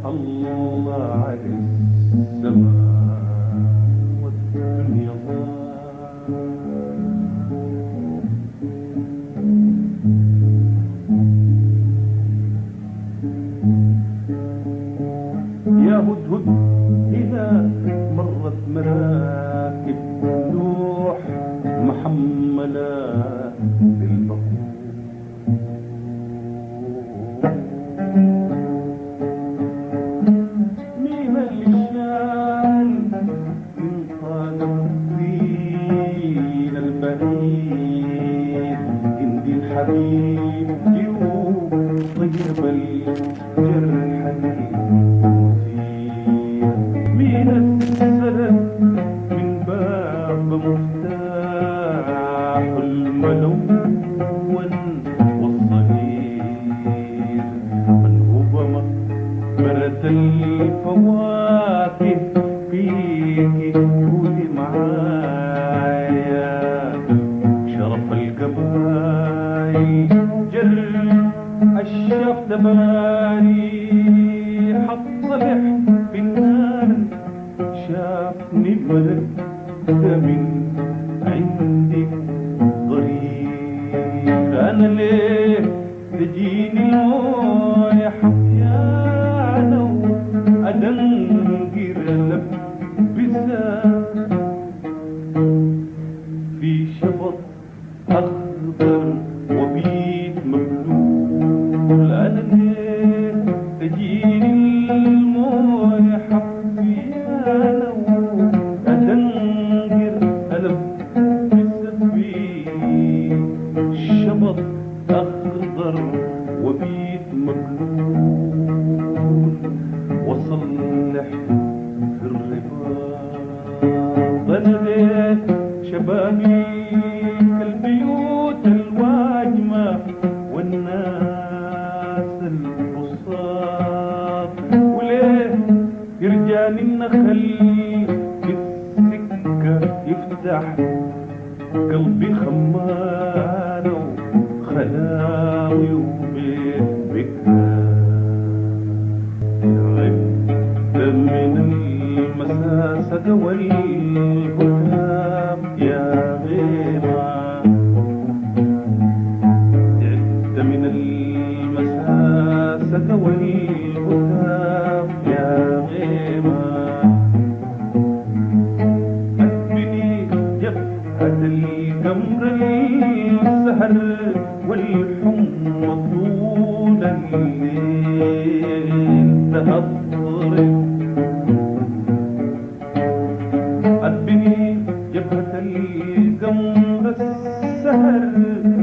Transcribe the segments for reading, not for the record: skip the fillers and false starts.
الله على السماء والدنيا ضاع هدهد إذا مرت مراكب نوح محملة بالبحور. مين اللي شال من طالب الدين البعيد هندي الحبيب جيوب طيب الجرح المثير. مين السلف من باب مفتاح الملون والصغير. من هو مقبرة الفواكه فيك قولي معايا. شرف القبائل جر الشاف تباري حطلح في النار. شافني ملك ده من عندك ضرير. أنا ليه تجيني المويه حفيانة وأدنقر لبسها في شبط أخضر وبيت مبلول. أنا ليه تجيني المويه حفيانة وأدنقر ألبسها في شبط أخضر وبيت مبلول. وصلح في الرباط. أنا ليه شبابي كالبيوت الواجمة والناس البساط. وليه يرجاني النخل في السكة يفتح قلبي خمانة وخلاوي وبيت بكا. تعبت من المساسة والهتام يا غيمة. تعبت من المساسة والهتام يا غيمة. أدبني جبهة القمر السهر والحمى طول الليل تهضرب. أدبني جبهة القمر السهر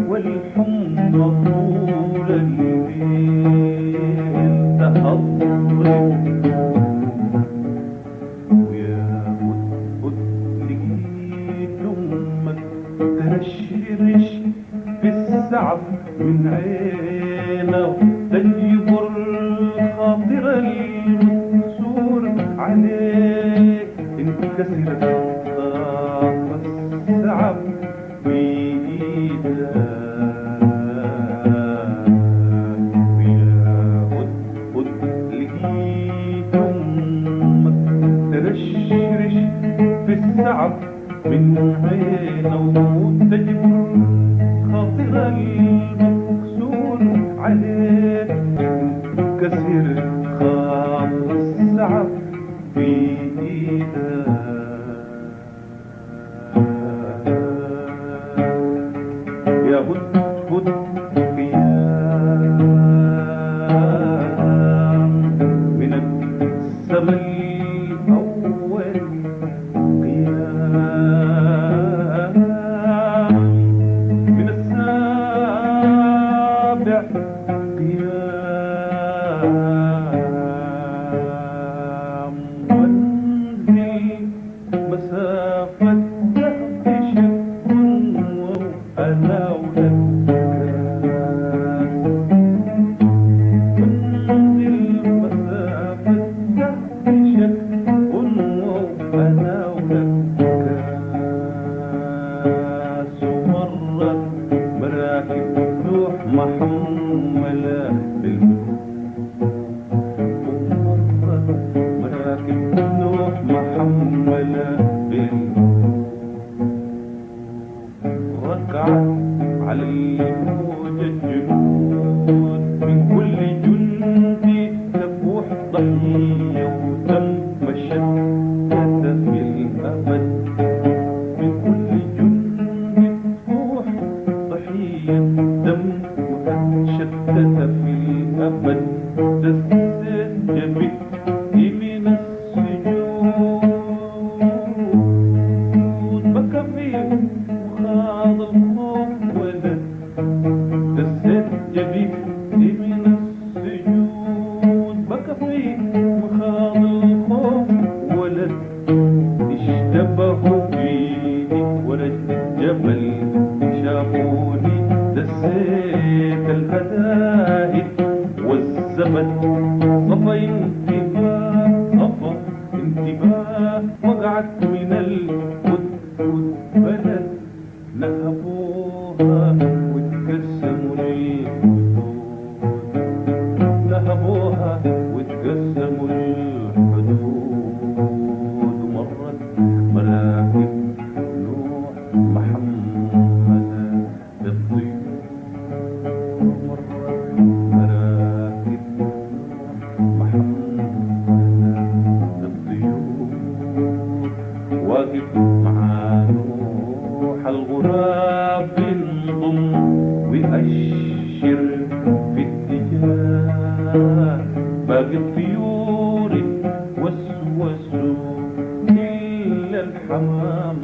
والحمى طول الليل تهضرب. ويا هدهد لقيت أمك ترشرش في السعف من عينه تجبر خاطر المكسور عليك. انكسرت طاق السعف بإيدك. ويا هدهد لقيت أمك ترشرش في السعف من عينه وتجبر خاطر المكسور عليه. كسر خاطر السعف بإيدك. يا هدهد قيام من السما الأول. قيام من السابع. قيام وانزل مسافة تحت أنا ولك. وانزل مسافة تحت أنا ولك. ومرت مراكب نوح محملة بالبحور. ومرت مراكب نوح محملة بالبحور. ركعت على الموج الجنود من كل جند تفوح ضحية وتم وقعت من الهدهد بلد نهبوها واتقسموا للحدود، نهبوها واتقسموا للحدود. ومرت مراكب نوح محمد بالطيور، ومرت مراكب نوح محمد بالطيور. واقف مع نوح الغراب بينضم ويأشر في اتجاه باقي الطيور وسوسوا إلا الحمام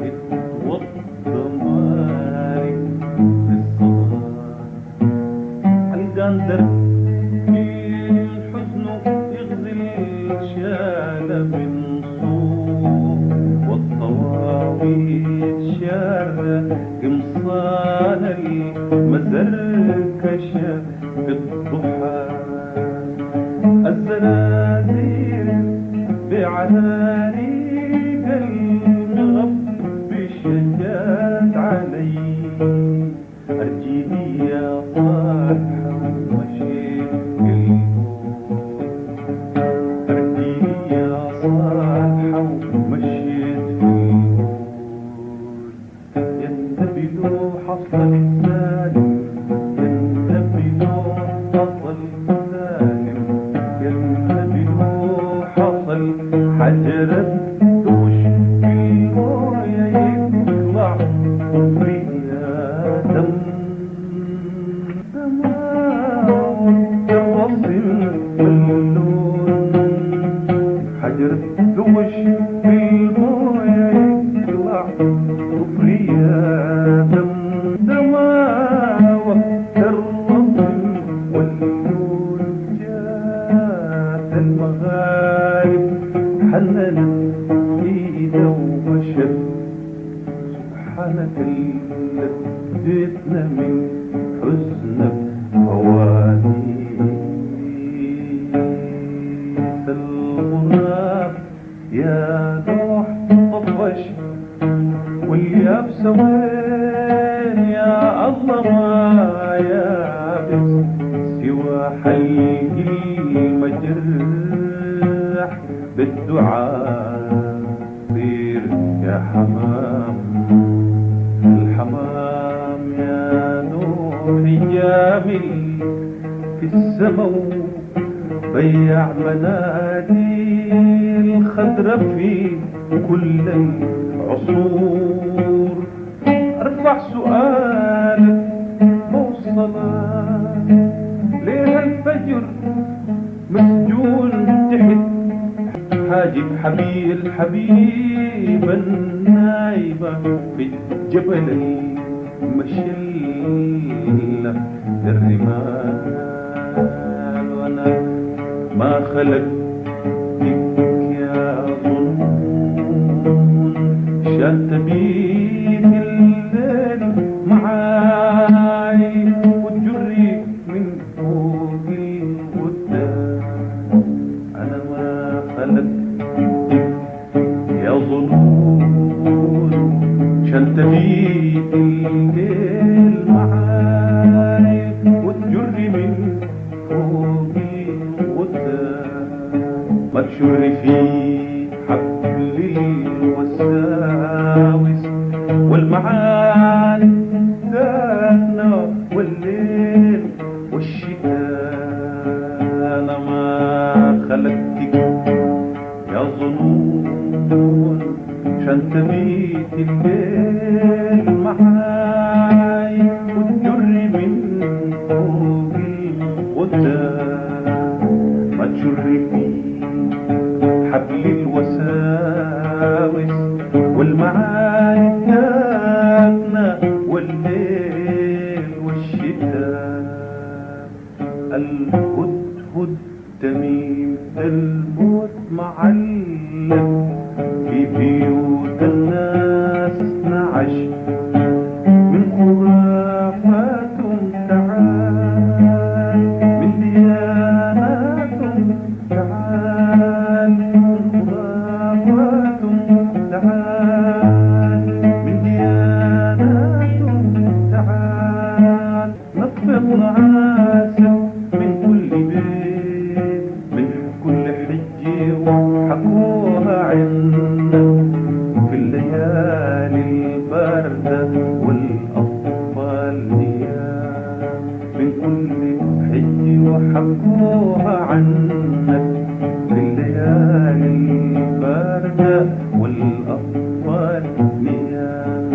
اتوضى مالك للصلاة. القندر في الحزن يغزل شال من صوف، والطواويل شال قمصان المزركشة في الضحى. الزنازير بعلاليق المغبش جات علي، أرجيني يا صالحة ومشيت الهود، أرجيني يا صالحة ومشيت الهود. ينتبه له حصل سالم، ينتبه له حصل سالم، ينتبه له حصل حجرة دوش في الموية يطلع طفري يا دم. الرصم واللون حجرة دوش في الموية يطلع طفري يا دم. دماوة الرصم واللون جات المغارب حننت ايده ومشت. سبحانك اللي اديتنا من حزنك فوانيس الغراب. يا نوح طفش واليابس وين يا الله ما يابس سوى حلق المجرح بالدعاء. طير يا حمام الحمام يا نوح جامل في السما بيع مناديل خضرة في كل العصور. ارفع سؤالك موصلة ليل الفجر مسجون تحت حاجب حبيب حبيبا نايبة في الجبل المشلة الرمال. وانا ما خلقتك يا ظنون شان تبيت الليل معاي وتجري من فوق الغدام. انا ما خلقتك يا ظنون شان تبيت الليل معاي وتجري من فوق الغدام. ما تشر في حبل الوساوس والمعاني ذاتنا والليل والشتاء. انا ما خلقتك يا ظنون شان تبيت الليل معاي وتجري من فوق الغدام. ما تجري في حبل الوساوس والمعاني ذاتنا والليل والشتاء. الهدهد تميم الموت معلق في بيوت الناس نعش من خرافات تعال، من ديانات تعال، من خرافات حبوها عنا في الليالي الباردة والأطفال نيام من كل حج وحبوها عنا في الليالي الباردة والأطفال نيام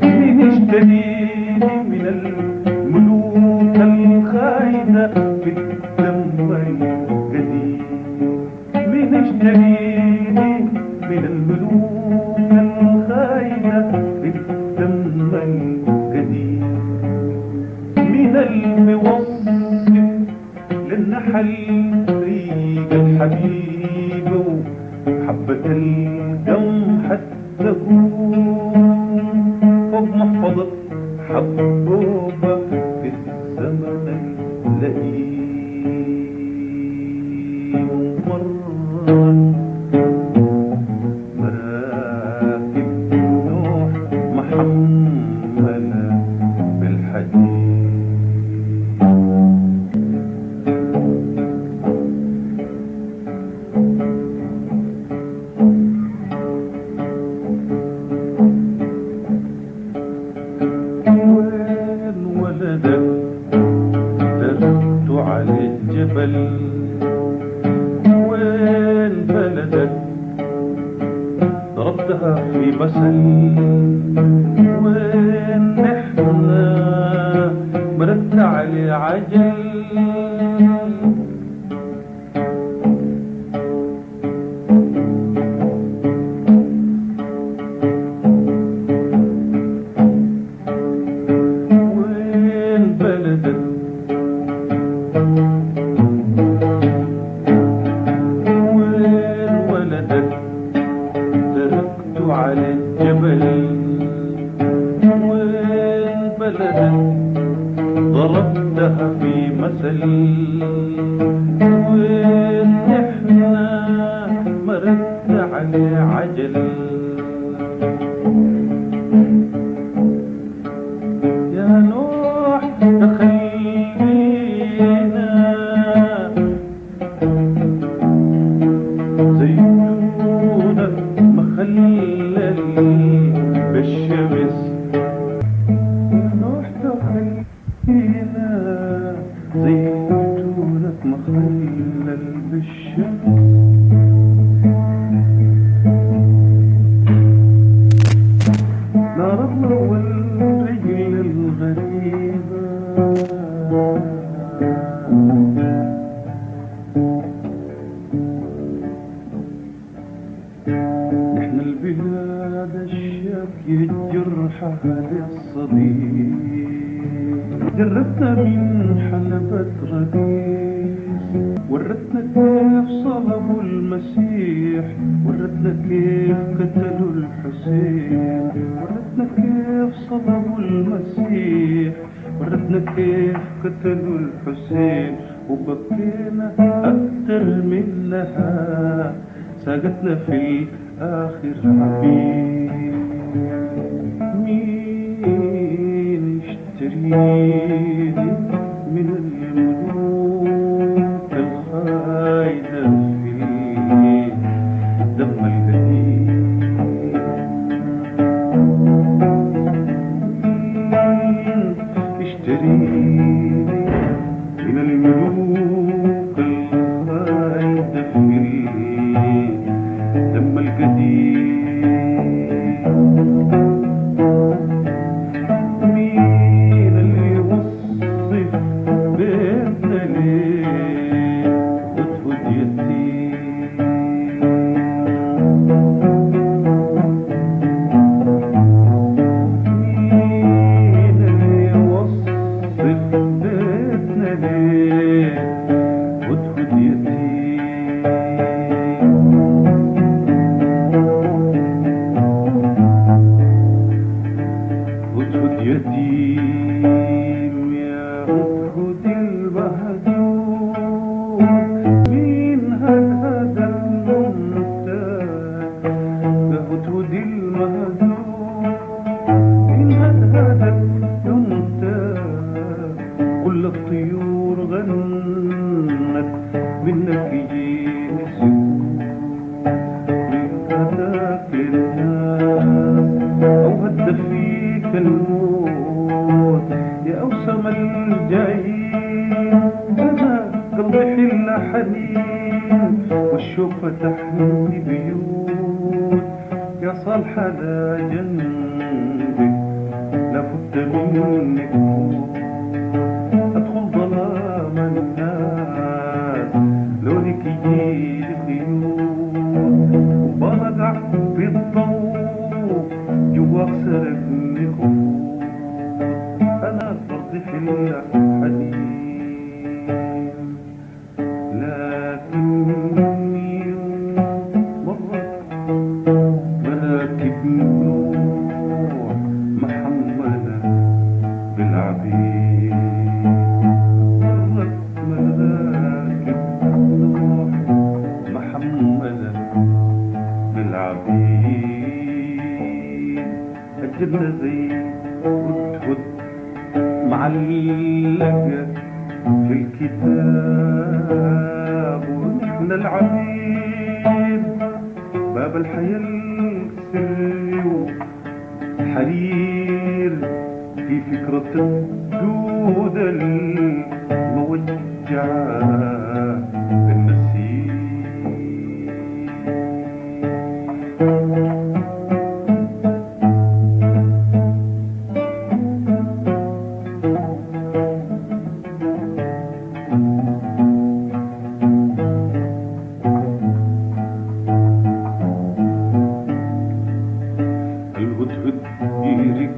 مين اشتريني من الملوك الخاينة في الدم القديم مين اشتريني من الملوك الخاينة في الدم القديم مين الموصف للنحل ريق الحبيب وحبة القمح تكون فوق محفظة حبوبة في الزمن اللئيم مرة مراكب نوح محملة بالحديد درت على الجبل وين بلدك ضربتها في مثل وين نحنا مرت على عجل على الجبل وين بلدك ضربتها في مثل وين نحنا مرت على عجل يا نوح تخلينا زيتونك مخلل بالشمس يا نوح تخلينا زيتونك مخلل بالشمس نار الله والرجل الغريبة نحن البلاد الشاكية الجرحى للصديق جربنا من حلبة رقيس ورتنا كيف صلبوا المسيح ورتنا كيف قتلوا الحسين ورتنا كيف صلبوا المسيح ورتنا كيف قتلوا الحسين وبكينا أكتر منها ساقتنا في الآخر حبيب مين يشتريني من الملوك الخاينة في دم القديم مين يشتريني من الملوك الخاينة في دم القديم مين اللي يوصف بيتنا ليه وتهد يتيم مين اللي يوصف بيتنا ليه وتهد يتيم يتيم يا هدهد البهجور مين هدهد الممتاز ذاك الناس أو هد فيك الموت يا أوسم الجايين. أنا قلبي حل حنين والشوق فتحني بيوت يا صالحة لا جنبك لابد منك أدخل ظلام الناس لونك يجيلي خيوط وبرجع في الضوء جواك سرقني خفوت. أنا برضي حلة حنين لكني مرة مراكب نوح محملة بالعبيد. مرت مراكب نوح محملة بالعبيد. الجنة زي هدهد معلقة في الكتاب ونحن العبيد. باب الحياة السري وحرير في فكرة الدودة الموجعة بالنسيم. الهدهد يرك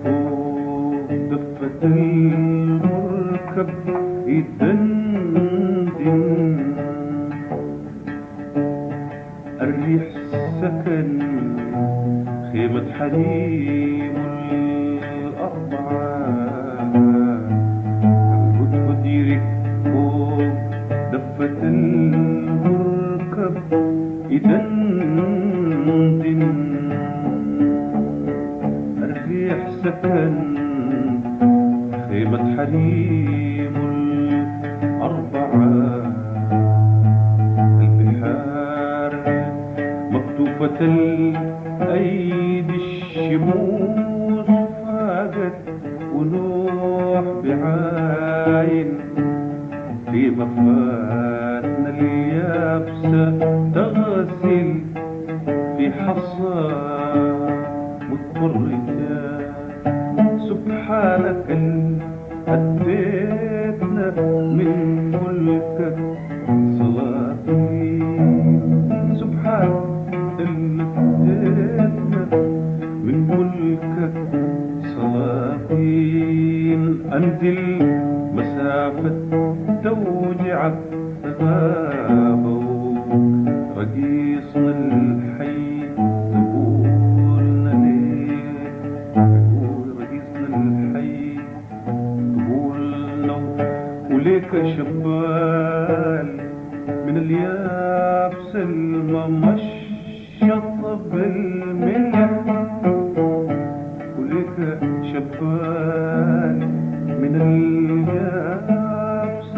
فوق دفة المركب يدندن. الريح سكن خيمة حريم الأربعة. الهدهد يرك فوق دفة المركب يدندن. الريح سكن خيمة حريم الأربعة. البحار مكتوفة الأيدي الشموس فاقت ونوح بعاين في مفاتنا اليابسة تغسل في حصى متفرجة. سبحانك أديتنا من ملكك صلاتي. سبحانك أديتنا من ملكك صلاتي. أنزل مسافة توجعك غابوا رقيصنا الحي. وليك شبال من اليابس الممشط بالملح. وليك شبال من اليابس